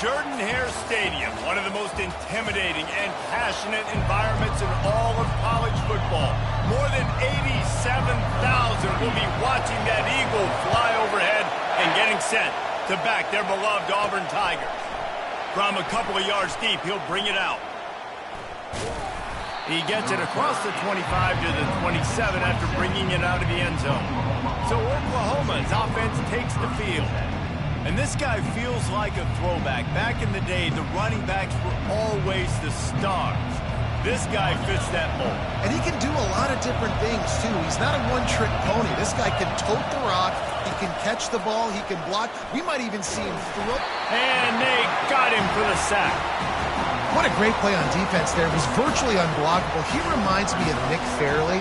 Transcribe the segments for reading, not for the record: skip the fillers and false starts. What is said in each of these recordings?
Jordan-Hare Stadium, one of the most intimidating and passionate environments in all of college football. More than 87,000 will be watching that eagle fly overhead and getting set to back their beloved Auburn Tigers. From a couple of yards deep, he'll bring it out. He gets it across the 25 to the 27 after bringing it out of the end zone. So Oklahoma's offense takes the field. And this guy feels like a throwback. Back in the day, the running backs were always the stars. This guy fits that mold. And he can do a lot of different things, too. He's not a one-trick pony. This guy can tote the rock. He can catch the ball. He can block. We might even see him throw. And they got him for the sack. What a great play on defense there. It was virtually unblockable. He reminds me of Nick Fairley,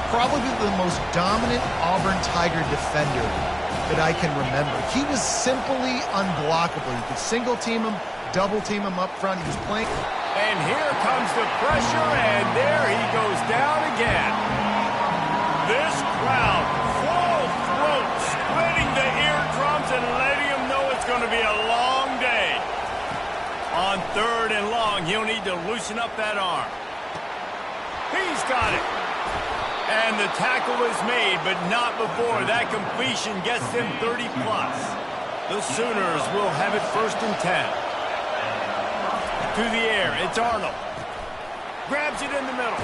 probably the most dominant Auburn Tiger defender that I can remember. He was simply unblockable. You could single team him, double team him up front. He was playing. And here comes the pressure, and there he goes down again. This crowd, full throat, splitting the eardrums and letting him know it's going to be a long day. On 3rd and long, he'll need to loosen up that arm. He's got it. And the tackle is made, but not before that completion gets them 30-plus. The Sooners will have it 1st and 10. To the air, it's Arnold. Grabs it in the middle.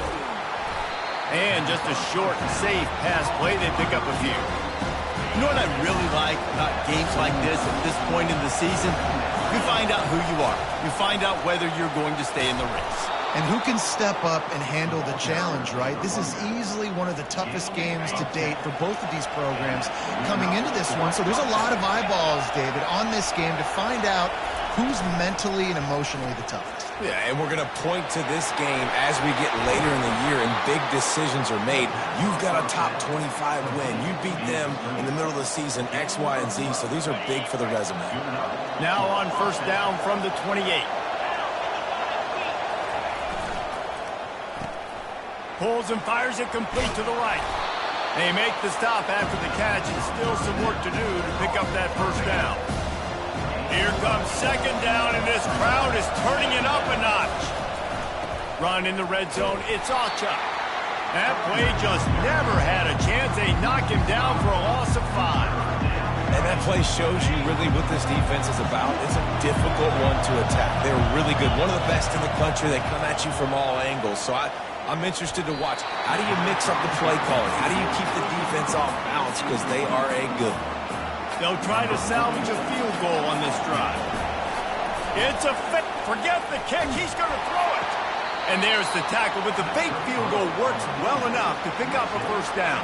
And just a short and safe pass play. They pick up a few. You know what I really like about games like this at this point in the season? You find out who you are. You find out whether you're going to stay in the race. And who can step up and handle the challenge, right? This is easily one of the toughest games to date for both of these programs coming into this one. So there's a lot of eyeballs, David, on this game to find out who's mentally and emotionally the toughest. Yeah, and we're going to point to this game as we get later in the year and big decisions are made. You've got a top 25 win. You beat them in the middle of the season, X, Y, and Z, so these are big for the resume. Now on 1st down from the 28. Pulls and fires it complete to the right. They make the stop after the catch, and still some work to do to pick up that 1st down. Here comes 2nd down, and this crowd is turning it up a notch. Run in the red zone, it's Acha. That play just never had a chance. They knock him down for a loss of 5. And that play shows you really what this defense is about. It's a difficult one to attack. They're really good. One of the best in the country. They come at you from all angles. So I'm interested to watch. How do you mix up the play calling? How do you keep the defense off balance? Because they are a good one. They'll try to salvage a field goal on this drive. It's a fake. Forget the kick. He's going to throw it. And there's the tackle, but the fake field goal works well enough to pick up a 1st down.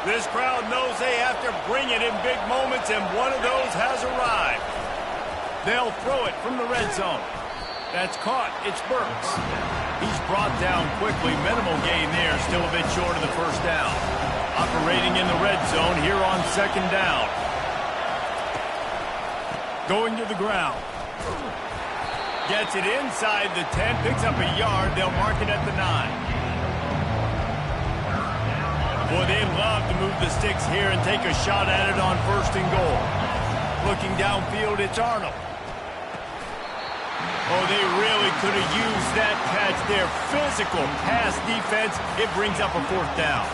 This crowd knows they have to bring it in big moments, and one of those has arrived. They'll throw it from the red zone. That's caught. It's Burks. He's brought down quickly. Minimal gain there. Still a bit short of the 1st down. Operating in the red zone here on 2nd down. Going to the ground. Gets it inside the 10. Picks up a yard. They'll mark it at the 9. Boy, they'd love to move the sticks here and take a shot at it on 1st and goal. Looking downfield, it's Arnold. Oh, they really could have used that catch there. Physical pass defense. It brings up a 4th down.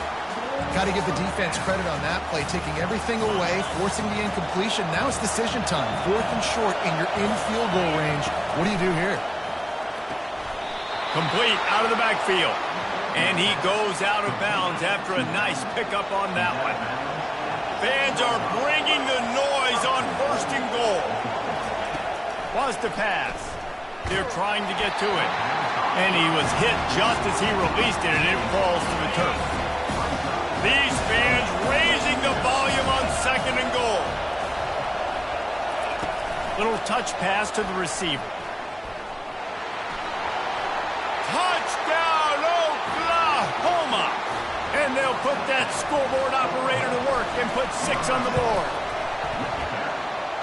Got to give the defense credit on that play, taking everything away, forcing the incompletion. Now it's decision time. 4th and short, and you're in field goal range. What do you do here? Complete out of the backfield. And he goes out of bounds after a nice pickup on that one. Fans are bringing the noise on 1st and goal. Was to pass. They're trying to get to it. And he was hit just as he released it, and it falls to the turf. These fans raising the volume on 2nd and goal. Little touch pass to the receiver. Touchdown, Oklahoma! And they'll put that scoreboard operator to work and put 6 on the board.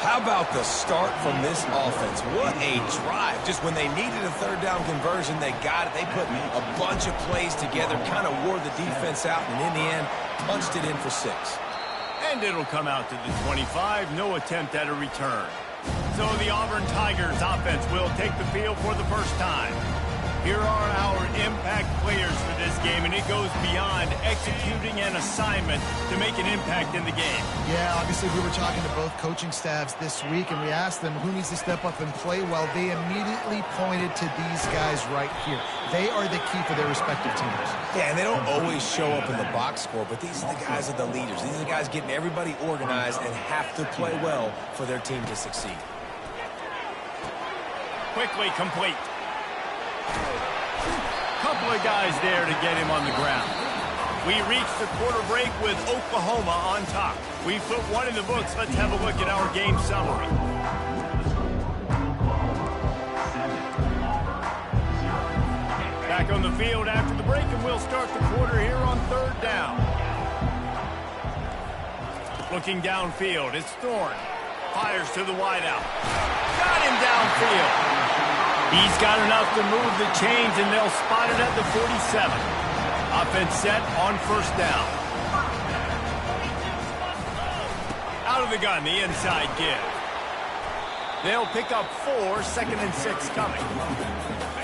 How about the start from this offense? What a drive. Just when they needed a 3rd down conversion, they got it. They put a bunch of plays together, kind of wore the defense out, and in the end, punched it in for 6. And it'll come out to the 25. No attempt at a return. So the Auburn Tigers offense will take the field for the first time. Here are our impact players for this game, and it goes beyond executing an assignment to make an impact in the game. Yeah, obviously we were talking to both coaching staffs this week, and we asked them who needs to step up and play well. They immediately pointed to these guys right here. They are the key for their respective teams. Yeah, and they don't always show up in the box score, but these are the guys that are the leaders. These are the guys getting everybody organized and have to play well for their team to succeed. Quickly complete. Couple of guys there to get him on the ground. We reach the quarter break with Oklahoma on top. We put one in the books. Let's have a look at our game summary. Back on the field after the break, and we'll start the quarter here on third down. Looking downfield, it's Thorne. Fires to the wideout. Got him downfield. He's got enough to move the chains, and they'll spot it at the 47. Offense set on first down. Out of the gun, the inside give. They'll pick up 4, 2nd and 6 coming.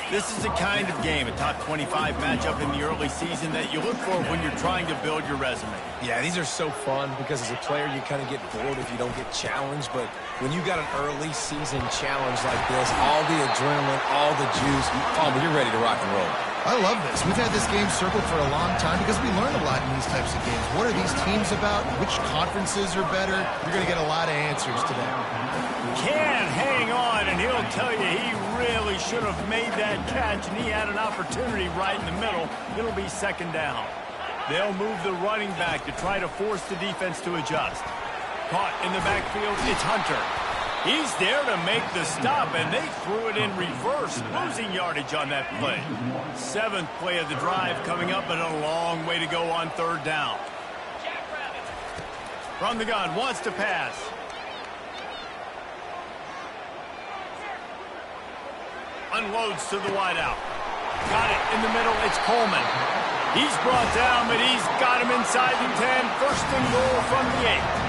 This is the kind of game, a top 25 matchup in the early season that you look for when you're trying to build your resume. Yeah, these are so fun because as a player, you kind of get bored if you don't get challenged. But when you got an early season challenge like this, all the adrenaline, all the juice, you're ready to rock and roll. I love this. We've had this game circled for a long time because we learn a lot in these types of games. What are these teams about? Which conferences are better? You're going to get a lot of answers today. Can hang on, and he'll tell you he really should have made that catch, and he had an opportunity right in the middle. It'll be 2nd down. They'll move the running back to try to force the defense to adjust. Caught in the backfield, it's Hunter. He's there to make the stop, and they threw it in reverse, losing yardage on that play. 7th play of the drive coming up, but a long way to go on third down. From the gun, wants to pass. Unloads to the wideout. Got it in the middle, it's Coleman. He's brought down, but he's got him inside the 10. 1st and goal from the 8.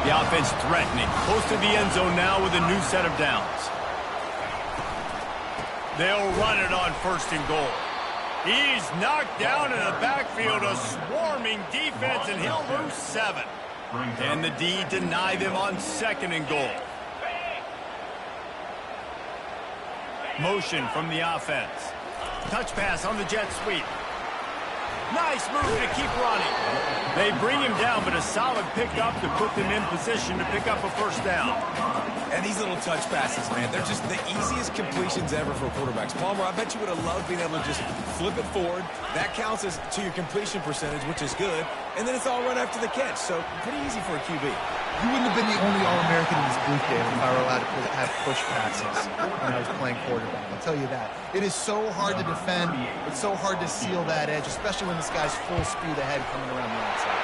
The offense threatening. Close to the end zone now with a new set of downs. They'll run it on 1st and goal. He's knocked down in the backfield, a swarming defense, and he'll lose 7. And the D deny them on 2nd and goal. Motion from the offense. Touch pass on the jet sweep. Nice move to keep running. They bring him down, but a solid pickup to put them in position to pick up a 1st down. And these little touch passes, man, they're just the easiest completions ever for quarterbacks. Palmer, I bet you would have loved being able to just flip it forward. That counts as to your completion percentage, which is good. And then it's all run after the catch, so pretty easy for a QB. You wouldn't have been the only All-American in this booth game if I were allowed to have push passes when I was playing quarterback. I'll tell you that. It is so hard to defend. It's so hard to seal that edge, especially when this guy's full speed ahead coming around the outside.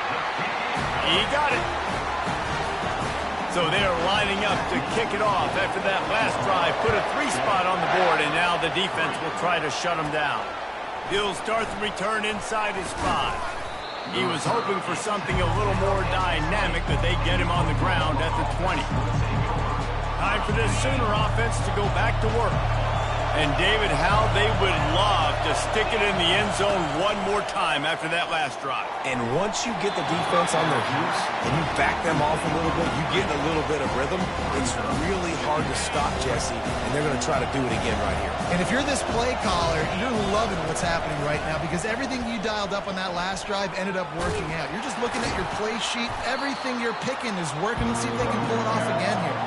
He got it. So they're lining up to kick it off after that last drive. Put a 3 spot on the board, and now the defense will try to shut him down. He'll start the return inside his 5. He was hoping for something a little more dynamic, but they get him on the ground at the 20. Time for this Sooner offense to go back to work. And David, how they would love to stick it in the end zone one more time after that last drive. And once you get the defense on their heels and you back them off a little bit, you get a little bit of rhythm, it's really hard to stop Jesse, and they're going to try to do it again right here. And if you're this play caller, you're loving what's happening right now because everything you dialed up on that last drive ended up working out. You're just looking at your play sheet. Everything you're picking is working. Let's see if they can pull it off again here.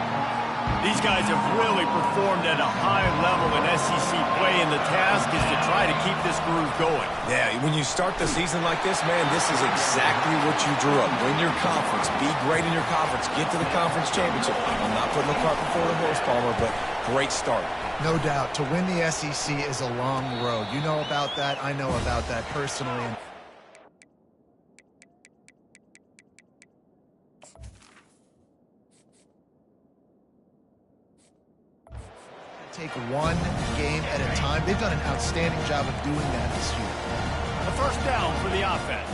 These guys have really performed at a high level in SEC play, and the task is to try to keep this groove going. Yeah, when you start the season like this, man, this is exactly what you drew up. Win your conference. Be great in your conference. Get to the conference championship. I'm not putting the cart before the horse, Palmer, but great start. No doubt. To win the SEC is a long road. You know about that. I know about that personally. Take one game at a time. They've done an outstanding job of doing that this year. A 1st down for the offense.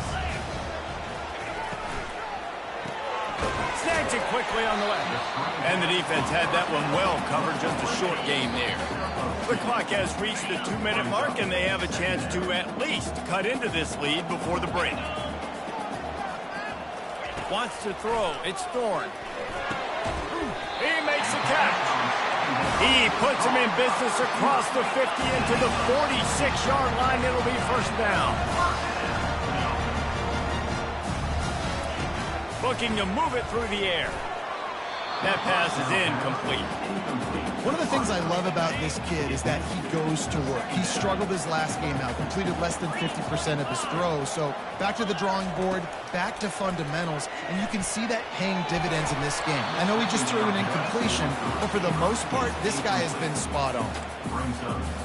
Snags it quickly on the left. And the defense had that one well covered, just a short game there. The clock has reached the 2-minute mark, and they have a chance to at least cut into this lead before the break. Wants to throw. It's Thorne. He makes the catch. He puts him in business across the 50 into the 46-yard line. It'll be first down. Looking to move it through the air. That pass is incomplete. One of the things I love about this kid is that he goes to work. He struggled his last game out, completed less than 50% of his throws. So back to the drawing board, back to fundamentals, and you can see that paying dividends in this game. I know he just threw an incompletion, but for the most part, this guy has been spot on.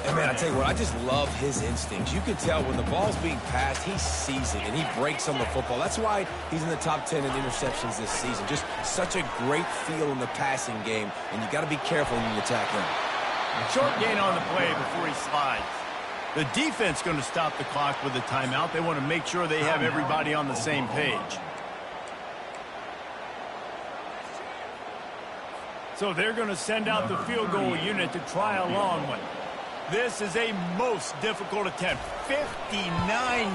And man, I tell you what, I just love his instincts. You can tell when the ball's being passed, he sees it, and he breaks on the football. That's why he's in the top 10 in interceptions this season. Just such a great feel in the passing game, and you got to be careful when you attack him. Short gain on the play before he slides. The defense going to stop the clock with a timeout. They want to make sure they have everybody on the same page. So they're going to send out the field goal unit to try a long one. This is a most difficult attempt. 59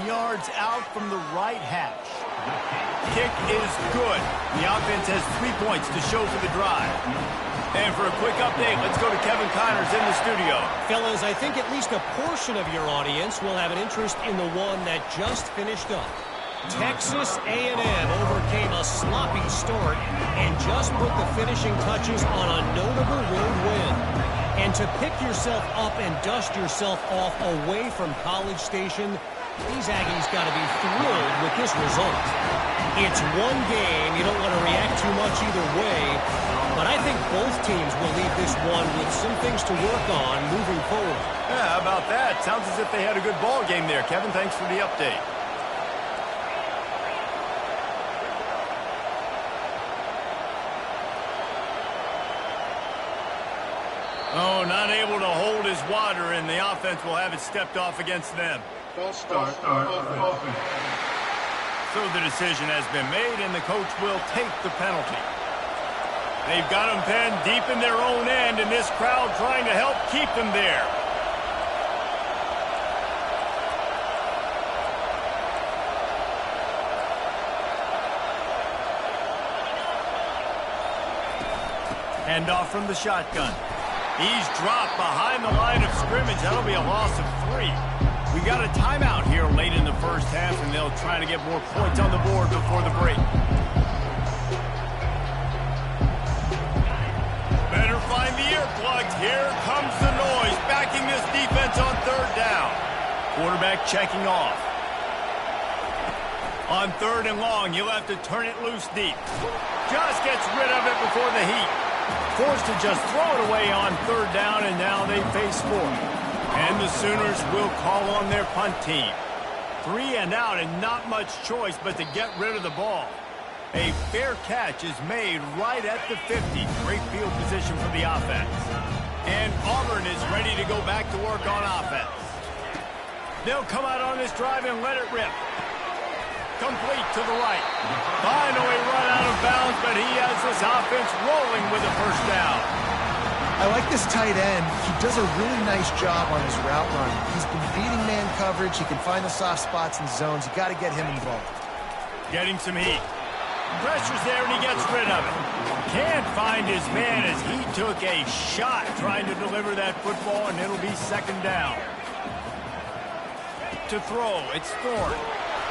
yards out from the right hash. Kick is good. The offense has 3 points to show for the drive. And for a quick update, let's go to Kevin Connors in the studio. Fellas, I think at least a portion of your audience will have an interest in the one that just finished up. Texas A&M overcame a sloppy start and just put the finishing touches on a notable road win. And to pick yourself up and dust yourself off away from College Station, these Aggies got to be thrilled with this result. It's one game. You don't want to react too much either way, but I think both teams will leave this one with some things to work on moving forward. Yeah, how about that? Sounds as if they had a good ball game there. Kevin, thanks for the update. Oh, not able to hold his water, and the offense will have it stepped off against them. False start. So the decision has been made, and the coach will take the penalty. They've got them pinned deep in their own end, and this crowd trying to help keep them there. Handoff from the shotgun. He's dropped behind the line of scrimmage. That'll be a loss of 3. We got a timeout here late in the first half, and they'll try to get more points on the board before the break. Better find the earplugs. Here comes the noise, backing this defense on third down. Quarterback checking off. On third and long, you'll have to turn it loose deep. Just gets rid of it before the heat. Forced to just throw it away on third down, and now they face 4. And the Sooners will call on their punt team. 3 and out, and not much choice but to get rid of the ball. A fair catch is made right at the 50. Great field position for the offense. And Auburn is ready to go back to work on offense. They'll come out on this drive and let it rip. Complete to the right. Finally run out of bounds, but he has this offense rolling with a first down. I like this tight end. He does a really nice job on his route run. He's been beating man coverage. He can find the soft spots and zones. You got to get him involved. Getting some heat. Pressure's there, and he gets rid of it. Can't find his man as he took a shot trying to deliver that football, and it'll be second down. To throw, it's Thorne.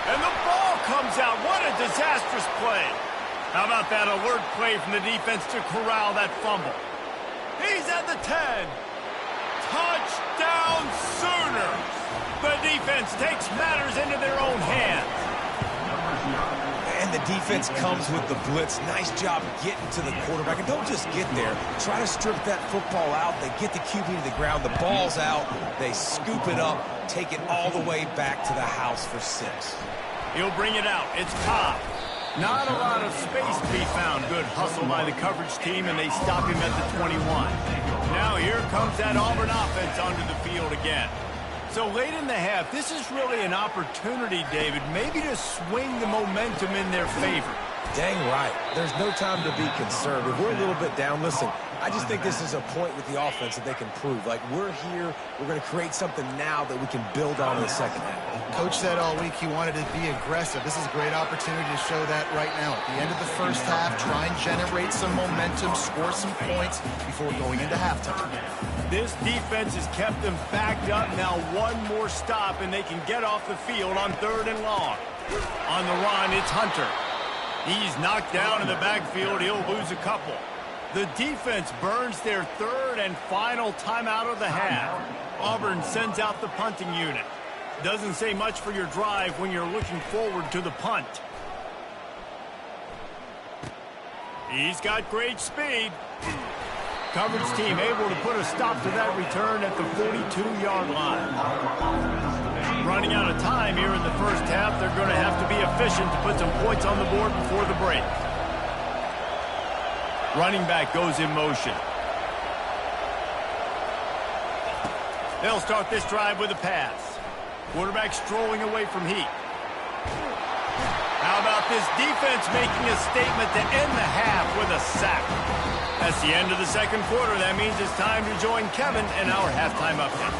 And the ball comes out. What a disastrous play. How about that alert play from the defense to corral that fumble? He's at the 10. Touchdown Sooners. The defense takes matters into their own hands. And the defense comes with the blitz. Nice job getting to the quarterback. And don't just get there. Try to strip that football out. They get the QB to the ground. The ball's out. They scoop it up, take it all the way back to the house for 6. He'll bring it out. It's Cobb. Not a lot of space to be found. Good hustle by the coverage team, and they stop him at the 21. Now here comes that Auburn offense onto the field again. So late in the half, this is really an opportunity, David, maybe to swing the momentum in their favor. Dang right. There's no time to be concerned. If we're a little bit down, listen, I just think this is a point with the offense that they can prove. Like, we're here, we're going to create something now that we can build on in the second half. Coach said all week he wanted to be aggressive. This is a great opportunity to show that right now. At the end of the first half, try and generate some momentum, score some points before going into halftime. This defense has kept them backed up. Now one more stop, and they can get off the field on 3rd and long. On the run, it's Hunter. He's knocked down in the backfield. He'll lose a couple. The defense burns their 3rd and final timeout of the half. Auburn sends out the punting unit. Doesn't say much for your drive when you're looking forward to the punt. He's got great speed. Coverage team able to put a stop to that return at the 42-yard line. Running out of time here in the first half, they're going to have to be efficient to put some points on the board before the break. Running back goes in motion. They'll start this drive with a pass. Quarterback strolling away from heat. How about this defense making a statement to end the half with a sack? That's the end of the second quarter. That means it's time to join Kevin in our halftime update.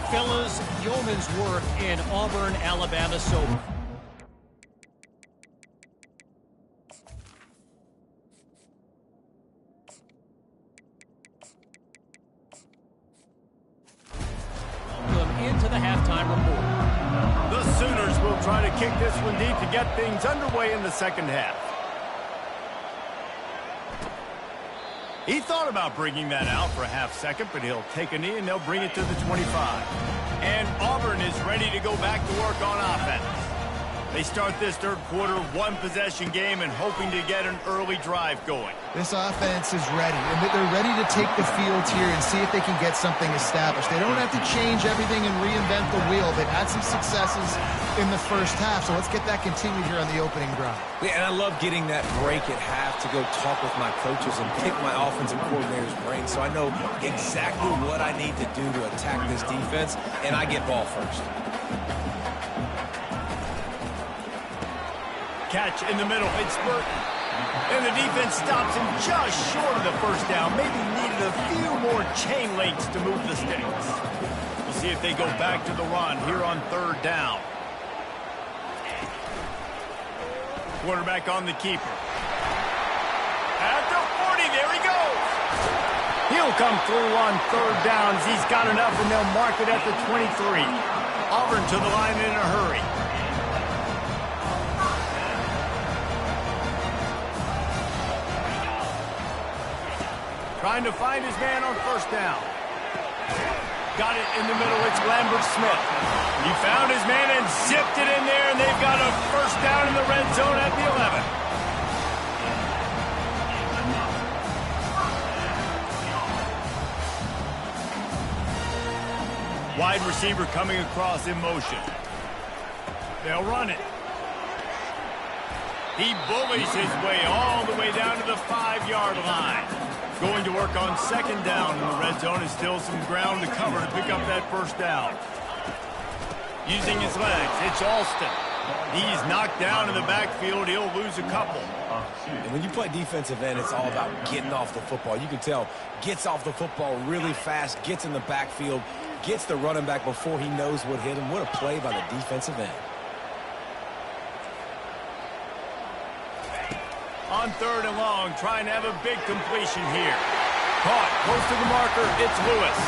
Fellas, yeoman's work in Auburn, Alabama sober. Welcome into the halftime report. The Sooners will try to kick this one deep to get things underway in the second half. He thought about bringing that out for a half second, but he'll take a knee and they'll bring it to the 25. And Auburn is ready to go back to work on offense. They start this third quarter one-possession game and hoping to get an early drive going. This offense is ready, and they're ready to take the field here and see if they can get something established. They don't have to change everything and reinvent the wheel. They've had some successes in the first half, so let's get that continued here on the opening drive. Yeah, and I love getting that break at half to go talk with my coaches and pick my offensive coordinator's brain so I know exactly what I need to do to attack this defense, and I get ball first. Catch in the middle, it's Burton. And the defense stops him just short of the first down. Maybe needed a few more chain links to move the sticks. We'll see if they go back to the run here on 3rd down. Quarterback on the keeper. At the 40, there he goes. He'll come through on 3rd downs. He's got enough, and they'll mark it at the 23. Auburn to the line in a hurry. Trying to find his man on 1st down. Got it in the middle. It's Lambert Smith. He found his man and zipped it in there, and they've got a 1st down in the red zone at the 11. Wide receiver coming across in motion. They'll run it. He bullies his way all the way down to the 5-yard line. Going to work on 2nd down in the red zone is still some ground to cover to pick up that 1st down. Using his legs, it's Alston. He's knocked down in the backfield. He'll lose a couple. And when you play defensive end, it's all about getting off the football. You can tell, gets off the football really fast, gets in the backfield, gets the running back before he knows what hit him. What a play by the defensive end. On 3rd and long, trying to have a big completion here. Caught close to the marker, it's Lewis.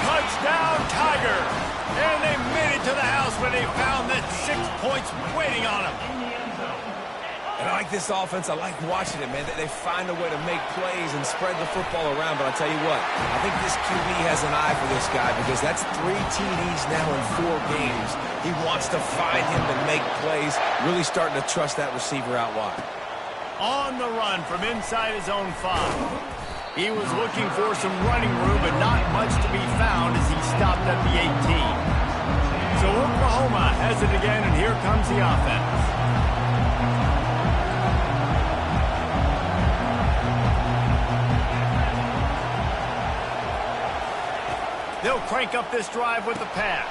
Touchdown, Tiger! And they made it to the house when they found that 6 points waiting on them. And I like this offense. I like watching it, man. They find a way to make plays and spread the football around. But I'll tell you what, I think this QB has an eye for this guy because that's 3 TDs now in 4 games. He wants to find him to make plays, really starting to trust that receiver out wide. On the run from inside his own 5. He was looking for some running room, but not much to be found as he stopped at the 18. So Oklahoma has it again, and here comes the offense. They'll crank up this drive with the pass.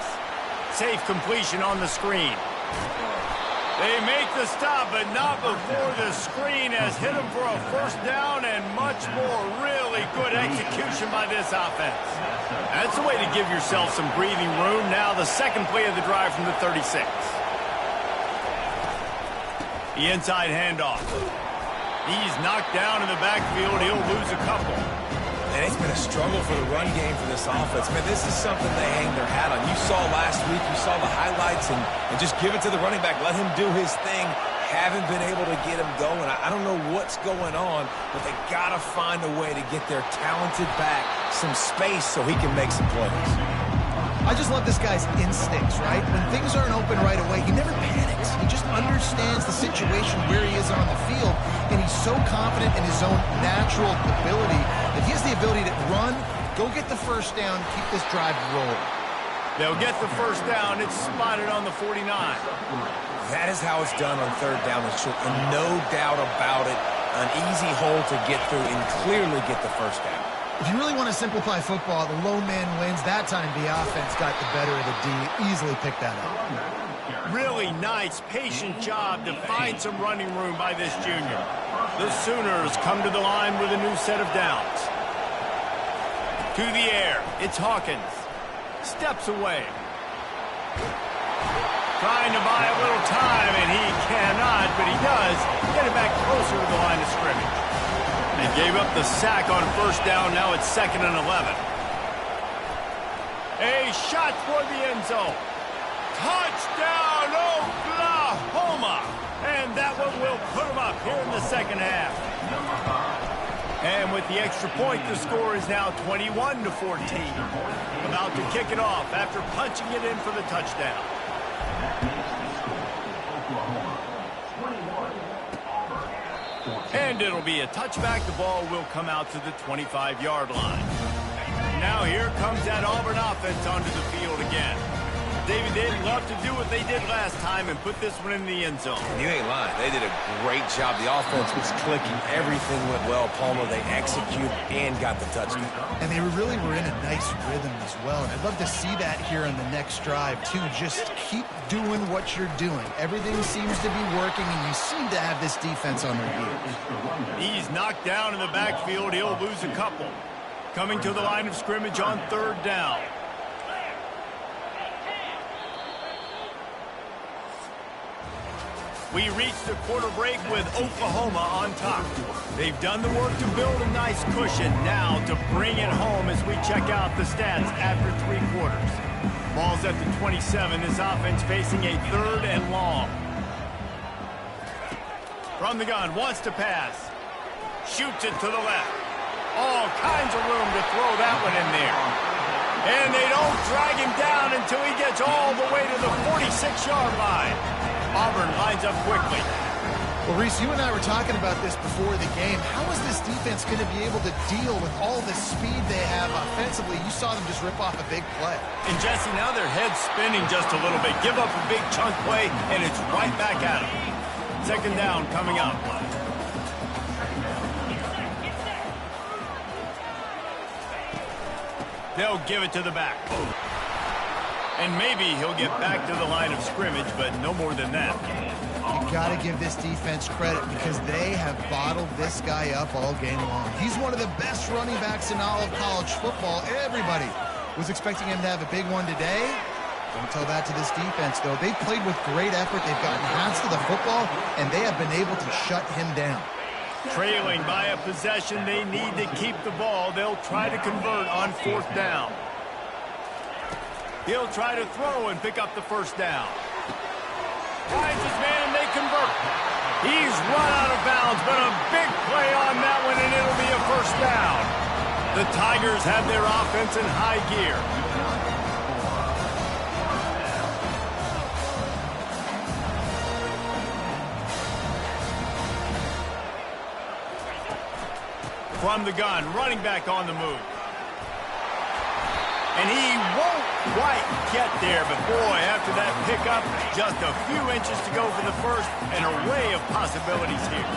Safe completion on the screen. They make the stop, but not before the screen has hit them for a first down and much more. Really good execution by this offense. That's the way to give yourself some breathing room. Now the second play of the drive from the 36. The inside handoff. He's knocked down in the backfield. He'll lose a couple. And it's been a struggle for the run game for this offense. Man, this is something they hang their hat on. You saw last week, you saw the highlights, and just give it to the running back. Let him do his thing. Haven't been able to get him going. I don't know what's going on, but they got to find a way to get their talented back some space so he can make some plays. I just love this guy's instincts, right? When things aren't open right away, he never panics. He just understands the situation where he is on the field, and he's so confident in his own natural ability that he has the ability to run, go get the first down, keep this drive rolling. They'll get the first down. It's spotted on the 49. That is how it's done on third down and short, and no doubt about it, an easy hole to get through and clearly get the first down. If you really want to simplify football, the low man wins. That time the offense got the better of the D. Easily picked that up. Really nice, patient job to find some running room by this junior. The Sooners come to the line with a new set of downs. To the air, it's Hawkins. Steps away. Trying to buy a little time, and he cannot, but he does get it back closer to the line of scrimmage. They gave up the sack on first down. Now it's 2nd and 11. A shot for the end zone. Touchdown, Oklahoma! And that one will put them up here in the second half. And with the extra point, the score is now 21-14. About to kick it off after punching it in for the touchdown. And it'll be a touchback. The ball will come out to the 25-yard line. Now here comes that Auburn offense onto the field again. David, they'd love to do what they did last time and put this one in the end zone. You ain't lying. They did a great job. The offense was clicking. Everything went well. Palmer, they executed and got the touchdown. And they really were in a nice rhythm as well. And I'd love to see that here on the next drive, too. Just keep doing what you're doing. Everything seems to be working, and you seem to have this defense on their heels. He's knocked down in the backfield. He'll lose a couple. Coming to the line of scrimmage on third down. We reached the quarter break with Oklahoma on top. They've done the work to build a nice cushion. Now to bring it home as we check out the stats after 3 quarters. Ball's at the 27. This offense facing a 3rd and long. From the gun, wants to pass. Shoots it to the left. All kinds of room to throw that one in there. And they don't drag him down until he gets all the way to the 46-yard line. Auburn lines up quickly. Well, Reese, you and I were talking about this before the game. How is this defense going to be able to deal with all the speed they have offensively? You saw them just rip off a big play. And, Jesse, now their head's spinning just a little bit. Give up a big chunk play, and it's right back at them. 2nd down coming up. They'll give it to the back. And maybe he'll get back to the line of scrimmage, but no more than that. You got to give this defense credit because they have bottled this guy up all game long. He's one of the best running backs in all of college football. Everybody was expecting him to have a big one today. Don't tell that to this defense, though. They've played with great effort. They've gotten hands to the football, and they have been able to shut him down. Trailing by a possession, they need to keep the ball. They'll try to convert on 4th down. He'll try to throw and pick up the first down. Finds his man, and they convert. He's run out of bounds, but a big play on that one, and it'll be a first down. The Tigers have their offense in high gear. From the gun, running back on the move. And he won't quite get there, but boy, after that pickup, just a few inches to go for the first, and an array of possibilities here.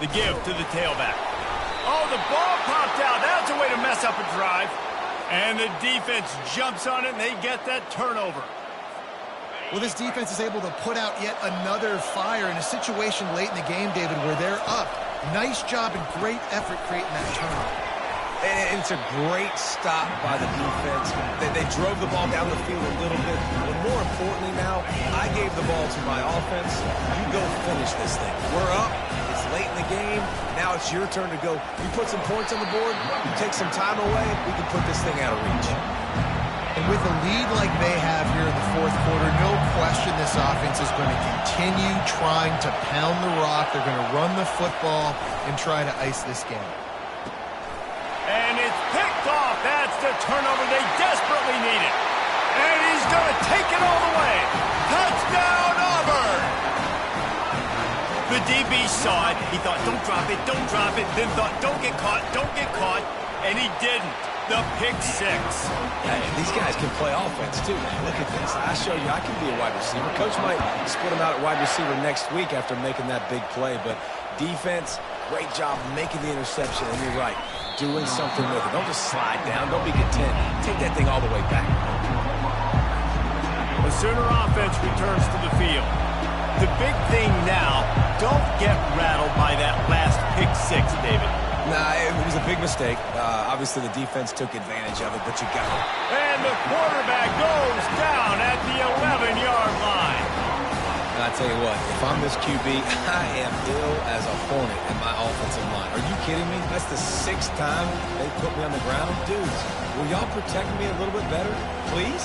The give to the tailback. Oh, the ball popped out. That's a way to mess up a drive. And the defense jumps on it, and they get that turnover. Well, this defense is able to put out yet another fire in a situation late in the game, David, where they're up. Nice job and great effort creating that turnover. And it's a great stop by the defense. They drove the ball down the field a little bit. But more importantly now, I gave the ball to my offense. You go finish this thing. We're up. It's late in the game. Now it's your turn to go. You put some points on the board. You take some time away. We can put this thing out of reach. And with a lead like they have here in the fourth quarter, no question this offense is going to continue trying to pound the rock. They're going to run the football and try to ice this game. And it's picked off. That's the turnover they desperately needed. And he's going to take it all the way. Touchdown, Auburn! The DB saw it. He thought, don't drop it, don't drop it. Then thought, don't get caught, don't get caught. And he didn't. The pick six. Yeah, these guys can play offense, too, man. Look at this. I show you I can be a wide receiver. Coach might split him out at wide receiver next week after making that big play. But defense, great job making the interception. And you're right, doing something with it. Don't just slide down. Don't be content. Take that thing all the way back. The Sooner offense returns to the field. The big thing now, don't get rattled by that last pick six, David. Nah, it was a big mistake. Obviously, the defense took advantage of it, but you got it. And the quarterback goes down at the 11-yard line. And I tell you what, if I'm this QB, I am ill as a hornet in my offensive line. Are you kidding me? That's the 6th time they put me on the ground. Dudes, will y'all protect me a little bit better, please?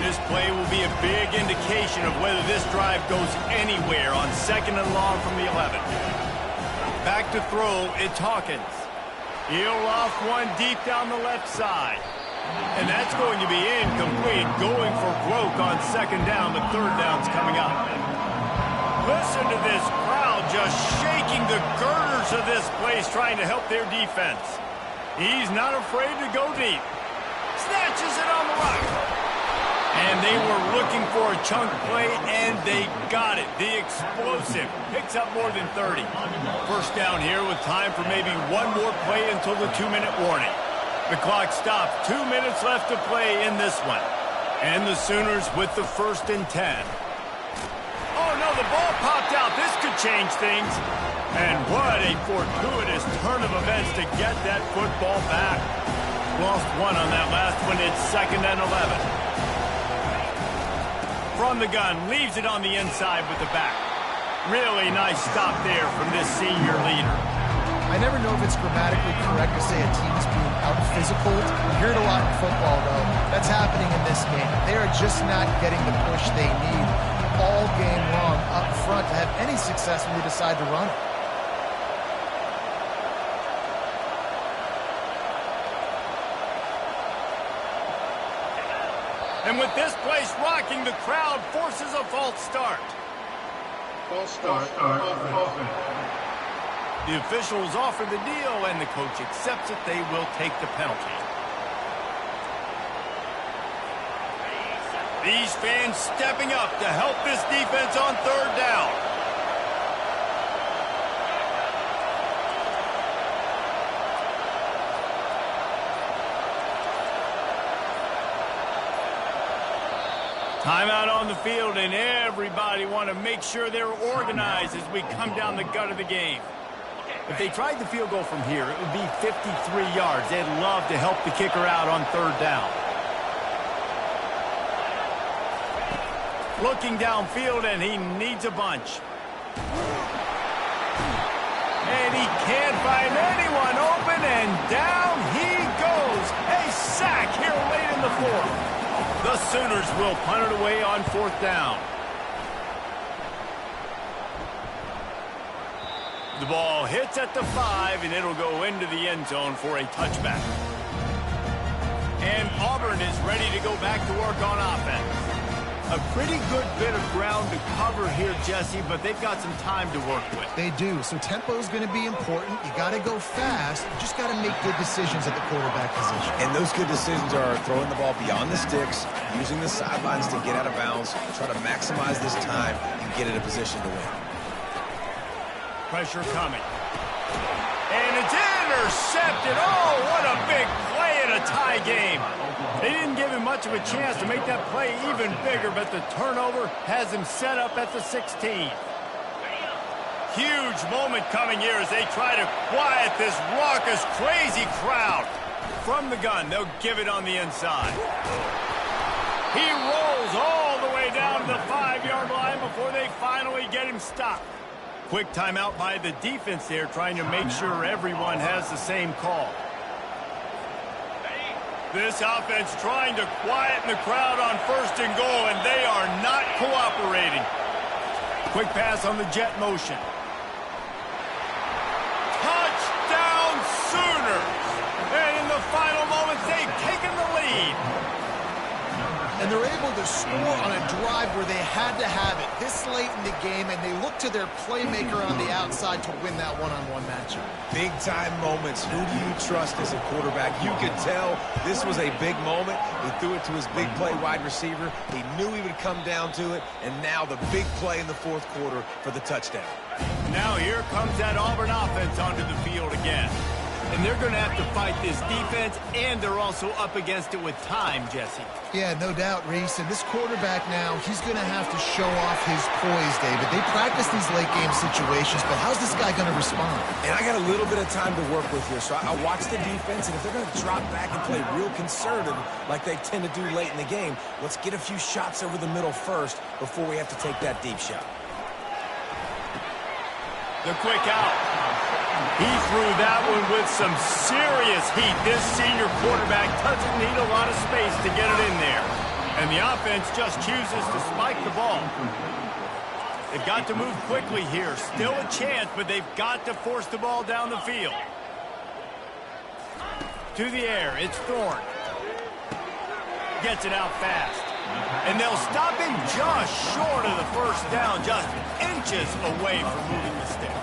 This play will be a big indication of whether this drive goes anywhere on 2nd and long from the 11. Back to throw, it's Hawkins. He'll off one deep down the left side. And that's going to be incomplete, going for broke on 2nd down. The 3rd down's coming up. Listen to this crowd just shaking the girders of this place, trying to help their defense. He's not afraid to go deep. Snatches it on the right. And they were looking for a chunk play, and they got it. The explosive picks up more than 30. First down here with time for maybe one more play until the 2-minute warning. The clock stops. 2 minutes left to play in this one. And the Sooners with the 1st and 10. Oh, no, the ball popped out. This could change things. And what a fortuitous turn of events to get that football back. Lost one on that last one. It's 2nd and 11. From the gun, leaves it on the inside with the back. Really nice stop there from this senior leader. I never know if it's grammatically correct to say a team's being out-physical. You hear it a lot in football, though. That's happening in this game. They are just not getting the push they need all game long up front to have any success when they decide to run it. And with this place rocking, the crowd forces a false start. False start. The officials offer the deal, and the coach accepts it. They will take the penalty. These fans stepping up to help this defense on 3rd down. Timeout on the field, and everybody want to make sure they're organized as we come down the gut of the game. If they tried the field goal from here, it would be 53 yards. They'd love to help the kicker out on 3rd down. Looking downfield, and he needs a bunch. And he can't find anyone open, and down he goes. A sack here late in the 4th. The Sooners will punt it away on 4th down. The ball hits at the 5, and it'll go into the end zone for a touchback. And Auburn is ready to go back to work on offense. A pretty good bit of ground to cover here, Jesse, but they've got some time to work with. They do, so tempo is going to be important. You got to go fast. You just got to make good decisions at the quarterback position. And those good decisions are throwing the ball beyond the sticks, using the sidelines to get out of bounds, try to maximize this time, and get in a position to win. Pressure coming. And it's intercepted. Oh, what a big play and a tie tie game. They didn't give him much of a chance to make that play even bigger, but the turnover has him set up at the 16. Huge moment coming here as they try to quiet this raucous, crazy crowd. From the gun, they'll give it on the inside. He rolls all the way down to the 5-yard line before they finally get him stopped. Quick timeout by the defense there, trying to make sure everyone has the same call. This offense trying to quieten the crowd on 1st and goal, and they are not cooperating. Quick pass on the jet motion. Touchdown Sooners! And in the final moments, they've taken the lead. And they're able to score on a drive where they had to have it this late in the game, and they look to their playmaker on the outside to win that one-on-one matchup. Big-time moments. Who do you trust as a quarterback? You could tell this was a big moment. He threw it to his big play wide receiver. He knew he would come down to it, and now the big play in the 4th quarter for the touchdown. Now here comes that Auburn offense onto the field again. And they're going to have to fight this defense, and they're also up against it with time, Jesse. Yeah, no doubt, Reese. And this quarterback now, he's going to have to show off his poise, David. They practice these late-game situations, but how's this guy going to respond? And I got a little bit of time to work with here, so I watch the defense, and if they're going to drop back and play real conservative like they tend to do late in the game, let's get a few shots over the middle first before we have to take that deep shot. The quick out. He threw that one with some serious heat. This senior quarterback doesn't need a lot of space to get it in there. And the offense just chooses to spike the ball. They've got to move quickly here. Still a chance, but they've got to force the ball down the field. To the air, it's Thorne. Gets it out fast. And they'll stop him just short of the 1st down, just inches away from moving the sticks.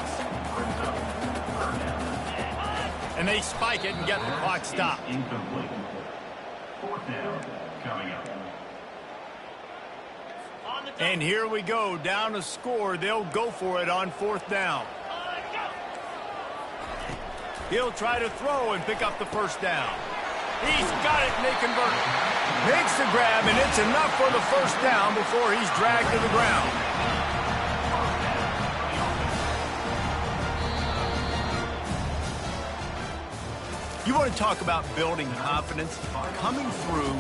And they spike it and get the clock stopped. Incomplete. 4th down coming up. And here we go, down a score. They'll go for it on 4th down. He'll try to throw and pick up the 1st down. He's got it, and they convert it. Makes the grab, and it's enough for the 1st down before he's dragged to the ground. You want to talk about building confidence? Coming through